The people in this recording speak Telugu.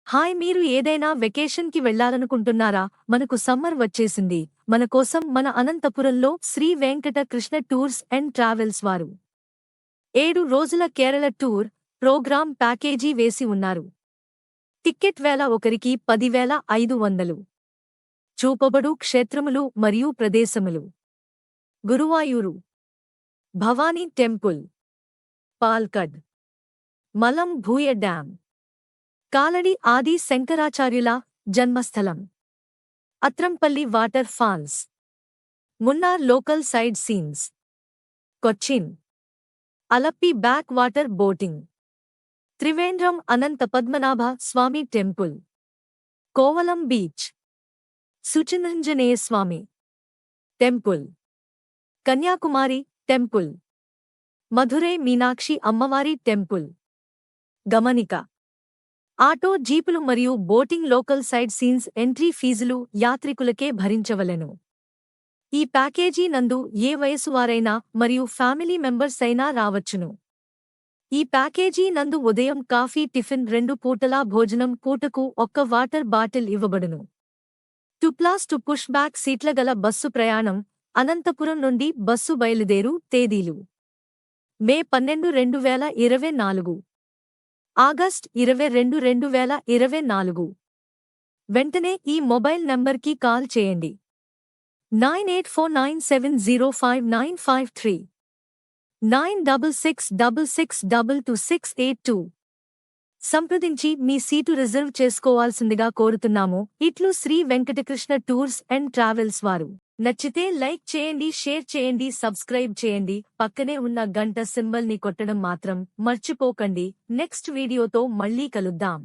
హాయ్, మీరు ఏదైనా వెకేషన్కి వెళ్లాలనుకుంటున్నారా? మనకు సమ్మర్ వచ్చేసింది. మన కోసం మన అనంతపురంలో Sri Venkata Krishna tours and travels వారు 7 రోజుల కేరళ టూర్ ప్రోగ్రామ్ ప్యాకేజీ వేసి ఉన్నారు. టిక్కెట్ వేల ఒకరికి 10,500. చూపబడు క్షేత్రములు మరియు ప్రదేశములు: Guruvayur, Bhavani temple, Palakkad, Malampuzha dam, Kalady Adi శంకరాచార్యుల జన్మస్థలం, Athirappilly water falls, Munnar local side scenes, Cochin, Alleppey back water boating, Trivandrum Anantha Padmanabha Swamy temple, Kovalam beach, సుచినంజనేయ స్వామి టెంపుల్, కన్యాకుమారి టెంపుల్, మధురై మీనాక్షి అమ్మవారి టెంపుల్. గమనిక: ఆటో, జీపులు మరియు boating local side scenes entry ఫీజులు యాత్రికులకే భరించవలెను. ఈ ప్యాకేజీ నందు ఏ వయసువారైనా మరియు ఫ్యామిలీ మెంబర్స్ అయినా రావచ్చును. ఈ ప్యాకేజీ నందు ఉదయం కాఫీ, టిఫిన్, 2 పూటలా భోజనం, పూటకు 1 వాటర్ బాటిల్ ఇవ్వబడును. 2+2 పుష్ బ్యాక్ సీట్ల గల బస్సు ప్రయాణం. అనంతపురం నుండి బస్సు బయలుదేరు తేదీలు: మే 12, 2024, ఆగస్ట్ 22, 2024. వెంటనే ఈ మొబైల్ నంబర్కి కాల్ చేయండి: 9849705953, 9666222682. సంప్రదించి మీ సీటు రిజర్వ్ చేసుకోవాల్సిందిగా కోరుతున్నాము. ఇట్లు Sri Venkatakrishna tours and travels వారు. నచ్చితే లైక్ చేయండి, షేర్ చేయండి, సబ్స్క్రైబ్ చేయండి. పక్కనే ఉన్న గంట సింబల్ ని కొట్టడం మాత్రం మర్చిపోకండి. నెక్స్ట్ వీడియోతో మళ్ళీ కలుద్దాం.